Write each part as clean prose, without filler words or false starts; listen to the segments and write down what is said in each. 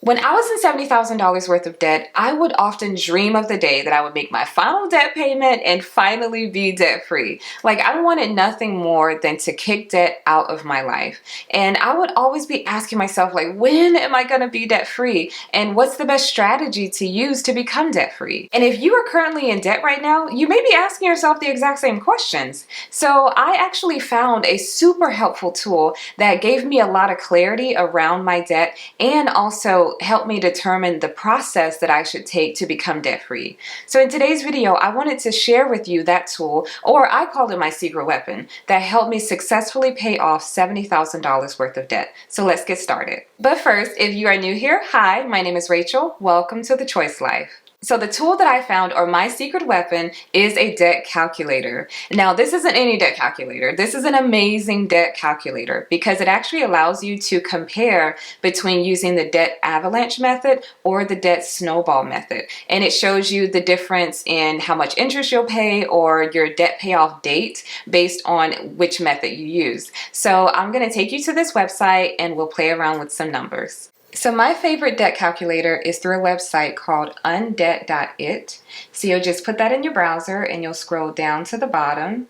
When I was in $70,000 worth of debt, I would often dream of the day that I would make my final debt payment and finally be debt free. Like, I wanted nothing more than to kick debt out of my life. And I would always be asking myself, like, when am I going to be debt free? And what's the best strategy to use to become debt free? And if you are currently in debt right now, you may be asking yourself the exact same questions. So I actually found a super helpful tool that gave me a lot of clarity around my debt and also help me determine the process that I should take to become debt free. So in today's video, I wanted to share with you that tool, or I call it my secret weapon, that helped me successfully pay off $70,000 worth of debt. So let's get started. But first, if you are new here, hi, my name is Rachel. Welcome to The Choice Life. So the tool that I found, or my secret weapon, is a debt calculator. Now, this isn't any debt calculator. This is an amazing debt calculator because it actually allows you to compare between using the debt avalanche method or the debt snowball method. And it shows you the difference in how much interest you'll pay or your debt payoff date based on which method you use. So I'm going to take you to this website and we'll play around with some numbers. So my favorite debt calculator is through a website called Undebt.It. So you'll just put that in your browser and you'll scroll down to the bottom.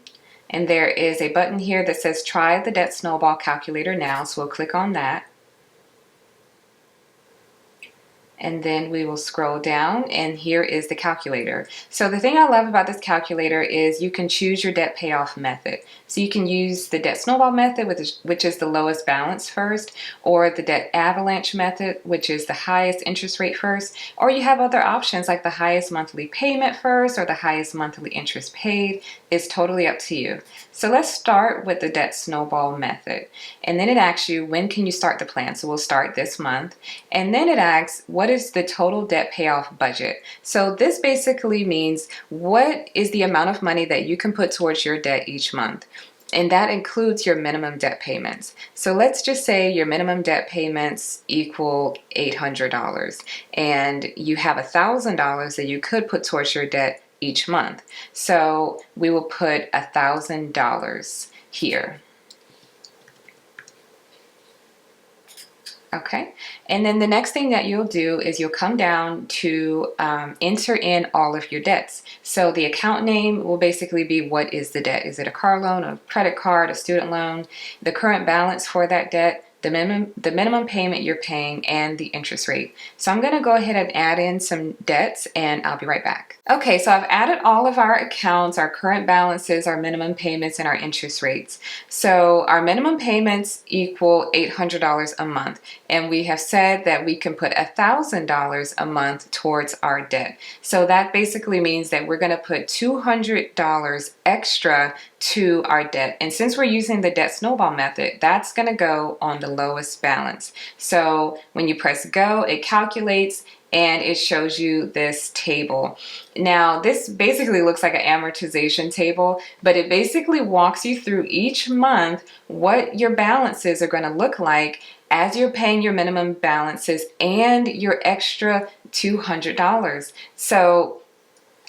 And there is a button here that says try the debt snowball calculator now. So we'll click on that. And then we will scroll down and here is the calculator. So the thing I love about this calculator is you can choose your debt payoff method. So you can use the debt snowball method, which is the lowest balance first, or the debt avalanche method, which is the highest interest rate first, or you have other options like the highest monthly payment first or the highest monthly interest paid. It's totally up to you. So let's start with the debt snowball method. And then it asks you, when can you start the plan? So we'll start this month. And then it asks, what is the total debt payoff budget? So this basically means what is the amount of money that you can put towards your debt each month. And that includes your minimum debt payments. So let's just say your minimum debt payments equal $800 and you have $1,000 that you could put towards your debt each month. So we will put $1,000 here. Okay, and then the next thing that you'll do is you'll come down to enter in all of your debts. So the account name will basically be what is the debt. Is it a car loan, a credit card, a student loan, the current balance for that debt, the minimum payment you're paying, and the interest rate. So I'm going to go ahead and add in some debts and I'll be right back. Okay, so I've added all of our accounts, our current balances, our minimum payments, and our interest rates. So our minimum payments equal $800 a month. And we have said that we can put $1,000 a month towards our debt. So that basically means that we're going to put $200 extra to our debt. And since we're using the debt snowball method, that's going to go on the lowest balance. So when you press go, it calculates and it shows you this table. Now, this basically looks like an amortization table, but it basically walks you through each month what your balances are going to look like as you're paying your minimum balances and your extra $200. So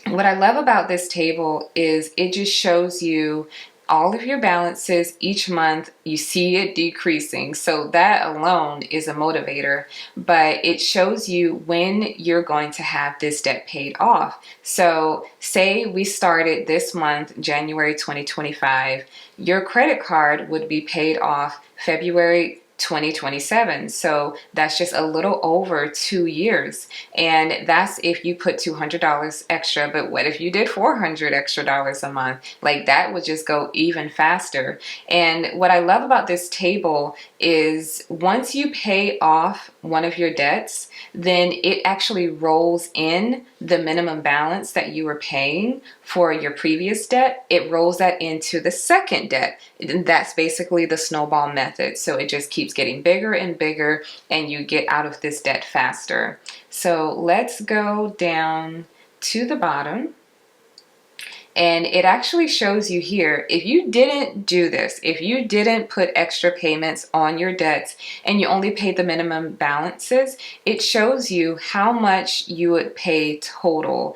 what I love about this table is it just shows you all of your balances each month. You see it decreasing. So that alone is a motivator, but it shows you when you're going to have this debt paid off. So say we started this month, January 2025, your credit card would be paid off February 2027. So that's just a little over 2 years. And that's if you put $200 extra. But what if you did $400 extra a month? Like, that would just go even faster. And what I love about this table is once you pay off one of your debts, then it actually rolls in the minimum balance that you were paying for your previous debt. It rolls that into the second debt. And that's basically the snowball method. So it just keeps getting bigger and bigger and you get out of this debt faster. So let's go down to the bottom. And it actually shows you here, if you didn't do this, if you didn't put extra payments on your debts and you only paid the minimum balances, it shows you how much you would pay total,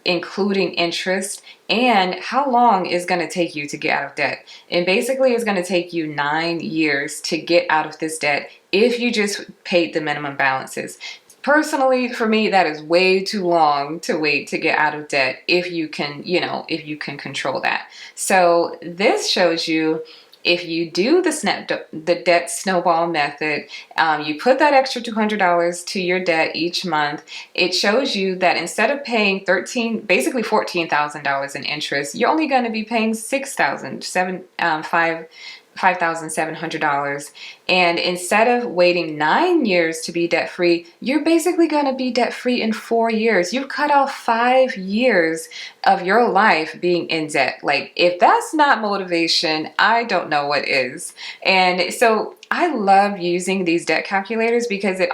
including interest, and how long it's going to take you to get out of debt. And basically it's going to take you 9 years to get out of this debt if you just paid the minimum balances. Personally, for me, that is way too long to wait to get out of debt if you can, if you can control that. So this shows you if you do the debt snowball method, you put that extra $200 to your debt each month. It shows you that instead of paying basically $14,000 in interest, you're only going to be paying $5,700. And instead of waiting 9 years to be debt free, you're basically going to be debt free in 4 years. You've cut off 5 years of your life being in debt. Like, if that's not motivation, I don't know what is. And so I love using these debt calculators because it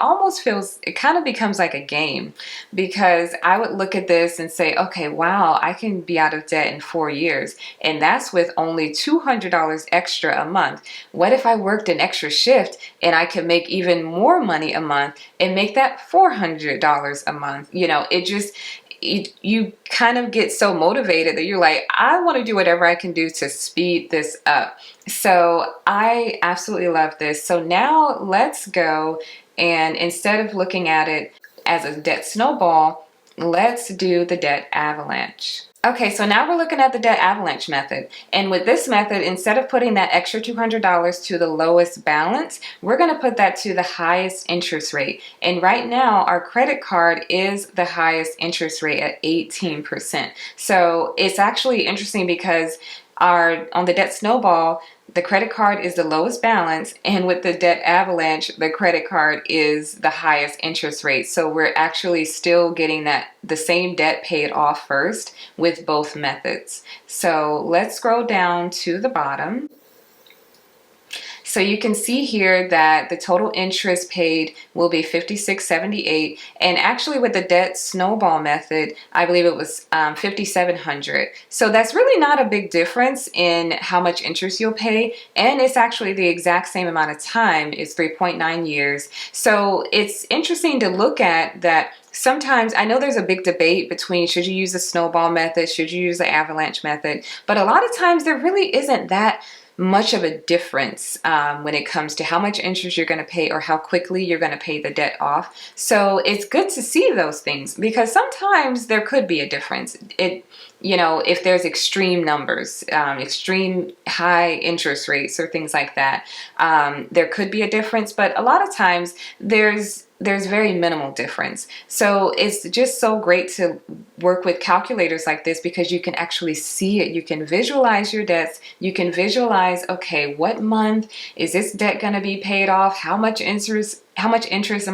kind of becomes like a game, because I would look at this and say, okay, wow, I can be out of debt in 4 years. And that's with only $200 extra a month. What if I worked an extra shift and I could make even more money a month and make that $400 a month? You kind of get so motivated that you're like, I want to do whatever I can do to speed this up. So I absolutely love this. So now let's go, and instead of looking at it as a debt snowball, let's do the debt avalanche. Okay, so now we're looking at the debt avalanche method. And with this method, instead of putting that extra $200 to the lowest balance, we're going to put that to the highest interest rate. And right now, our credit card is the highest interest rate at 18%. So it's actually interesting because on the debt snowball, the credit card is the lowest balance, and with the debt avalanche, the credit card is the highest interest rate. So we're actually still getting the same debt paid off first with both methods. So let's scroll down to the bottom. So you can see here that the total interest paid will be $56.78, and actually with the debt snowball method, I believe it was $5,700. So that's really not a big difference in how much interest you'll pay, and it's actually the exact same amount of time. It's 3.9 years. So it's interesting to look at that. Sometimes I know there's a big debate between should you use the snowball method, should you use the avalanche method, but a lot of times there really isn't that much of a difference when it comes to how much interest you're going to pay or how quickly you're going to pay the debt off. So it's good to see those things, because sometimes there could be a difference. If there's extreme numbers, extreme high interest rates or things like that, there could be a difference. But a lot of times there's very minimal difference. So it's just so great to work with calculators like this, because you can actually see it. You can visualize your debts. You can visualize, okay, what month is this debt going to be paid off? How much interest am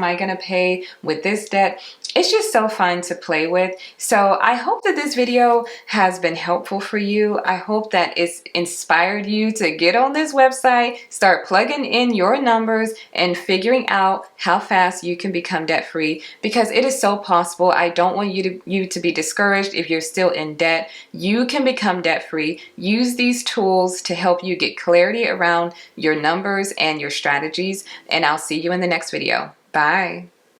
I going to pay with this debt? It's just so fun to play with. So I hope that this video has been helpful for you. I hope that it's inspired you to get on this website, start plugging in your numbers and figuring out how fast you can become debt free, because it is so possible. I don't want you to be discouraged if you're still in debt. You can become debt free. Use these tools to help you get clarity around your numbers and your strategies, and I'll see you in the next video. Bye.